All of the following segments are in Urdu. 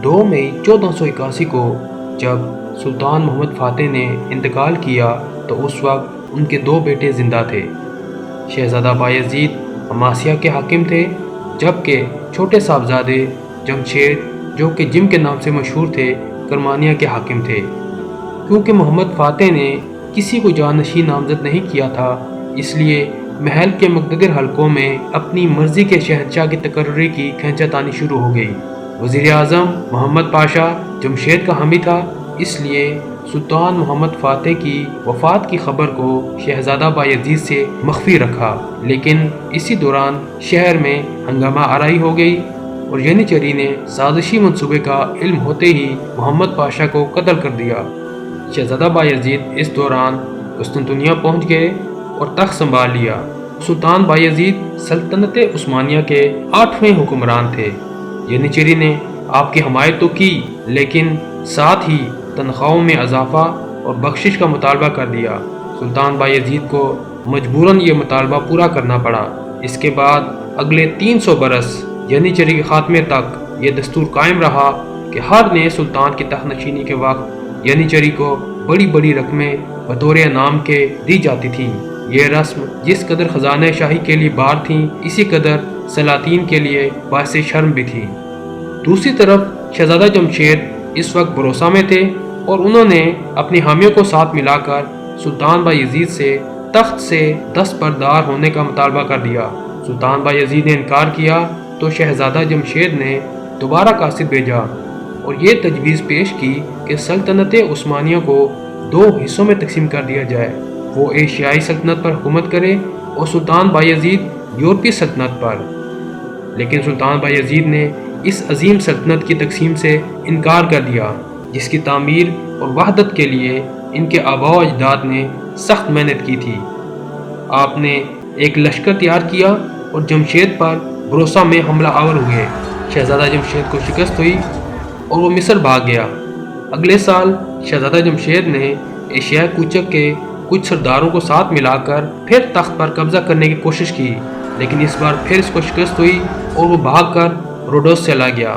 2 مئی 1481 کو جب سلطان محمد فاتح نے انتقال کیا تو اس وقت ان کے 2 بیٹے زندہ تھے۔ شہزادہ بایزید عماسیہ کے حاکم تھے، جبکہ چھوٹے صاحبزادے جمشید جو کہ جم کے نام سے مشہور تھے کرمانیہ کے حاکم تھے۔ کیونکہ محمد فاتح نے کسی کو جانشین نامزد نہیں کیا تھا، اس لیے محل کے مقتدر حلقوں میں اپنی مرضی کے شہنشاہ کی تقرری کی کھینچا تانی شروع ہو گئی۔ وزیر اعظم محمد پاشا جمشید کا حامی تھا، اس لیے سلطان محمد فاتح کی وفات کی خبر کو شہزادہ بایزید سے مخفی رکھا، لیکن اسی دوران شہر میں ہنگامہ آرائی ہو گئی اور ینیچری نے سازشی منصوبے کا علم ہوتے ہی محمد پاشا کو قتل کر دیا۔ شہزادہ بایزید اس دوران قسطنطنیہ پہنچ گئے اور تخت سنبھال لیا۔ سلطان بایزید سلطنت عثمانیہ کے 8ویں حکمران تھے۔ ینیچری نے آپ کی حمایت تو کی، لیکن ساتھ ہی تنخواہوں میں اضافہ اور بخشش کا مطالبہ کر دیا۔ سلطان بایزید کو مجبوراً یہ مطالبہ پورا کرنا پڑا۔ اس کے بعد اگلے 300 برس ینیچری کے خاتمے تک یہ دستور قائم رہا کہ ہر نئے سلطان کی تخت نشینی کے وقت ینیچری کو بڑی بڑی رقمیں بطور انعام کے دی جاتی تھیں۔ یہ رسم جس قدر خزانہ شاہی کے لیے بار تھیں، اسی قدر سلاطین کے لیے باعث شرم بھی تھی۔ دوسری طرف شہزادہ جمشید اس وقت بروسہ میں تھے اور انہوں نے اپنی حامیوں کو ساتھ ملا کر سلطان بایزید سے تخت سے دستبردار ہونے کا مطالبہ کر دیا۔ سلطان بایزید نے انکار کیا تو شہزادہ جمشید نے دوبارہ قاصد بھیجا اور یہ تجویز پیش کی کہ سلطنت عثمانیہ کو 2 حصوں میں تقسیم کر دیا جائے، وہ ایشیائی سلطنت پر حکومت کرے اور سلطان بایزید یورپی سلطنت پر۔ لیکن سلطان بایزید نے اس عظیم سلطنت کی تقسیم سے انکار کر دیا، جس کی تعمیر اور وحدت کے لیے ان کے آباء و اجداد نے سخت محنت کی تھی۔ آپ نے ایک لشکر تیار کیا اور جمشید پر بروسہ میں حملہ آور ہوئے۔ شہزادہ جمشید کو شکست ہوئی اور وہ مصر بھاگ گیا۔ اگلے سال شہزادہ جمشید نے ایشیا کوچک کے کچھ سرداروں کو ساتھ ملا کر پھر تخت پر قبضہ کرنے کی کوشش کی، لیکن اس بار پھر اس کو شکست ہوئی اور وہ بھاگ کر روڈوس چلا گیا۔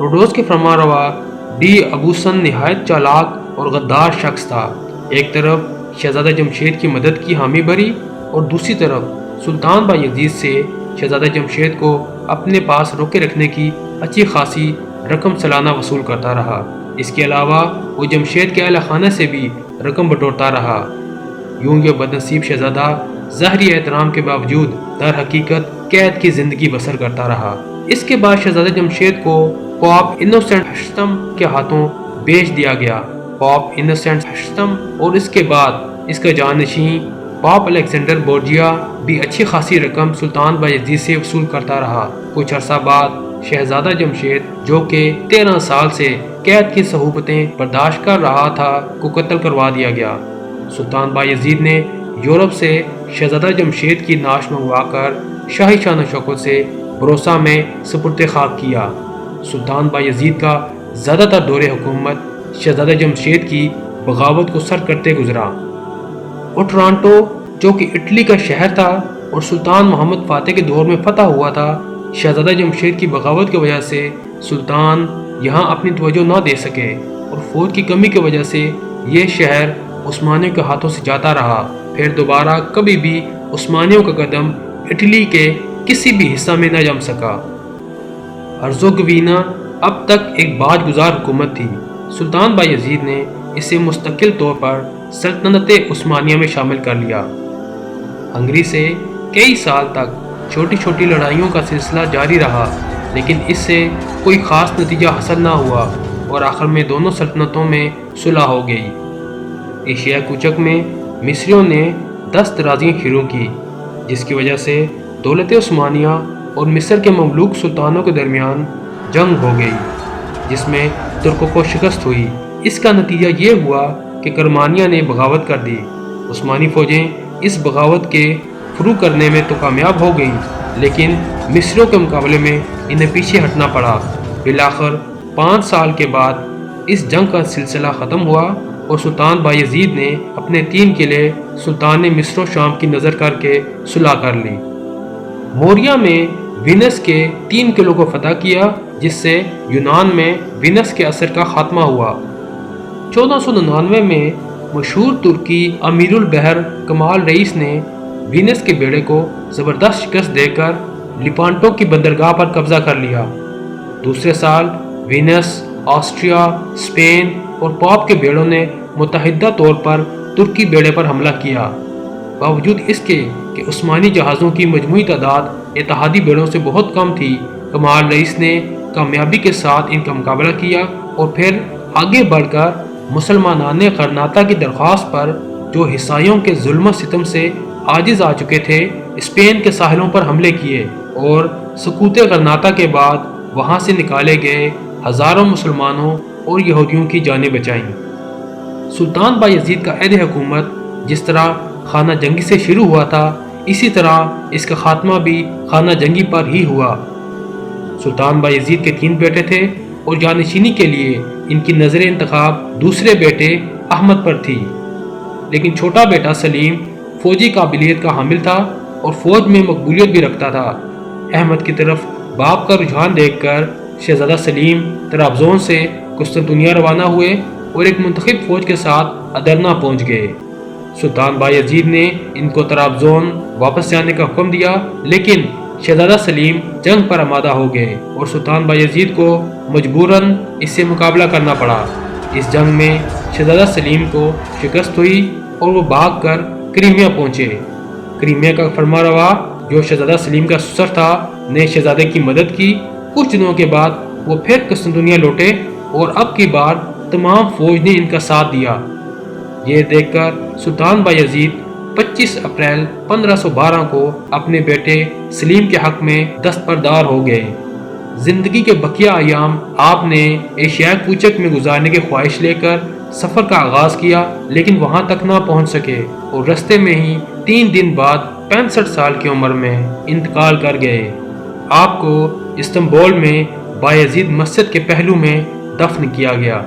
روڈوس کے فرمانروا ڈی ابوسن نہایت چالاک اور غدار شخص تھا۔ ایک طرف شہزادہ جمشید کی مدد کی حامی بھری اور دوسری طرف سلطان بایزید سے شہزادہ جمشید کو اپنے پاس روکے رکھنے کی اچھی خاصی رقم سالانہ وصول کرتا رہا۔ اس کے علاوہ وہ جمشید کے اہل خانہ سے بھی رقم بٹورتا رہا۔ یوں یہ بدنصیب شہزادہ ظاہری احترام کے باوجود در حقیقت قید کی زندگی بسر کرتا رہا۔ اس کے بعد شہزادہ جمشید کو پوپ انوسینٹ ہشتم کے ہاتھوں بیچ دیا گیا۔ پوپ انوسینٹ ہشتم اور اس کے بعد اس کا جانشین پوپ الیگزینڈر بورجیا بھی اچھی خاصی رقم سلطان بایزید سے وصول کرتا رہا۔ کچھ عرصہ بعد شہزادہ جمشید جو کہ 13 سال سے قید کی صعوبتیں برداشت کر رہا تھا کو قتل کروا دیا گیا۔ سلطان بایزید نے یورپ سے شہزادہ جمشید کی نعش منگوا کر شاہی شان و شوکت سے بروسہ میں سپرد خاک کیا۔ سلطان بایزید کا زیادہ تر دور حکومت شہزادہ جمشید کی بغاوت کو سر کرتے گزرا۔ اوٹرانٹو جو کہ اٹلی کا شہر تھا اور سلطان محمد فاتح کے دور میں فتح ہوا تھا، شہزادہ جمشید کی بغاوت کی وجہ سے سلطان یہاں اپنی توجہ نہ دے سکے اور فوج کی کمی کی وجہ سے یہ شہر عثمانیوں کے ہاتھوں سے جاتا رہا۔ پھر دوبارہ کبھی بھی عثمانیوں کا قدم اٹلی کے کسی بھی حصہ میں نہ جم سکا۔ ہرزوگوینہ اب تک ایک باج گزار حکومت تھی۔ سلطان بایزید نے اسے مستقل طور پر سلطنت عثمانیہ میں شامل کر لیا۔ ہنگری سے کئی سال تک چھوٹی چھوٹی لڑائیوں کا سلسلہ جاری رہا، لیکن اس سے کوئی خاص نتیجہ حاصل نہ ہوا اور آخر میں دونوں سلطنتوں میں صلح ہو گئی۔ ایشیا کوچک میں مصریوں نے دست درازیاں شروع کی، جس کی وجہ سے دولت عثمانیہ اور مصر کے مملوک سلطانوں کے درمیان جنگ ہو گئی، جس میں ترکوں کو شکست ہوئی۔ اس کا نتیجہ یہ ہوا کہ کرمانیہ نے بغاوت کر دی۔ عثمانی فوجیں اس بغاوت کے شروع کرنے میں تو کامیاب ہو گئیں، لیکن مصریوں کے مقابلے میں انہیں پیچھے ہٹنا پڑا۔ بالآخر 5 سال کے بعد اس جنگ کا سلسلہ ختم ہوا اور سلطان بایزید نے اپنے 3 قلعے سلطان مصر و شام کی نظر کر کے صلح کر لی۔ موریہ میں وینس کے 3 قلعوں کو فتح کیا، جس سے یونان میں وینس کے اثر کا خاتمہ ہوا۔ 1499 میں مشہور ترکی امیر البحر کمال رئیس نے وینس کے بیڑے کو زبردست شکست دے کر لیپانٹو کی بندرگاہ پر قبضہ کر لیا۔ دوسرے سال وینس، آسٹریا، اسپین اور پاپ کے بیڑوں نے متحدہ طور پر ترکی بیڑے پر حملہ کیا۔ باوجود اس کے کہ عثمانی جہازوں کی مجموعی تعداد اتحادی بیڑوں سے بہت کم تھی، کمال رئیس نے کامیابی کے ساتھ ان کا مقابلہ کیا اور پھر آگے بڑھ کر مسلمانان غرناطہ کی درخواست پر، جو عیسائیوں کے ظلم و ستم سے عاجز آ چکے تھے، اسپین کے ساحلوں پر حملے کیے اور سقوط غرناطہ کے بعد وہاں سے نکالے گئے ہزاروں مسلمانوں اور یہودیوں کی جانیں بچائیں۔ سلطان بایزید کا عہد حکومت جس طرح خانہ جنگی سے شروع ہوا تھا، اسی طرح اس کا خاتمہ بھی خانہ جنگی پر ہی ہوا۔ سلطان بایزید کے 3 بیٹے تھے اور جانشینی کے لیے ان کی نظر انتخاب دوسرے بیٹے احمد پر تھی، لیکن چھوٹا بیٹا سلیم فوجی قابلیت کا حامل تھا اور فوج میں مقبولیت بھی رکھتا تھا۔ احمد کی طرف باپ کا رجحان دیکھ کر شہزادہ سلیم طرابزون سے قسطنطنیہ روانہ ہوئے اور ایک منتخب فوج کے ساتھ ادرنا پہنچ گئے۔ سلطان بایزید نے ان کو طرابزون واپس جانے کا حکم دیا، لیکن شہزادہ سلیم جنگ پر آمادہ ہو گئے اور سلطان بایزید کو مجبوراً اس سے مقابلہ کرنا پڑا۔ اس جنگ میں شہزادہ سلیم کو شکست ہوئی اور وہ بھاگ کر کریمیا پہنچے۔ کریمیا کا فرمانروا، جو شہزادہ سلیم کا سسر تھا، نے شہزادے کی مدد کی۔ کچھ دنوں کے بعد وہ پھر قسطنطنیہ لوٹے اور اب کی بار تمام فوج نے ان کا ساتھ دیا۔ یہ دیکھ کر سلطان بایزید 25 اپریل 1512 کو اپنے بیٹے سلیم کے حق میں دستبردار ہو گئے۔ زندگی کے بقیہ ایام آپ نے ایشیائی کوچک میں گزارنے کی خواہش لے کر سفر کا آغاز کیا، لیکن وہاں تک نہ پہنچ سکے اور رستے میں ہی 3 دن بعد 65 سال کی عمر میں انتقال کر گئے۔ آپ کو استنبول میں بایزید مسجد کے پہلو میں دفن کیا گیا۔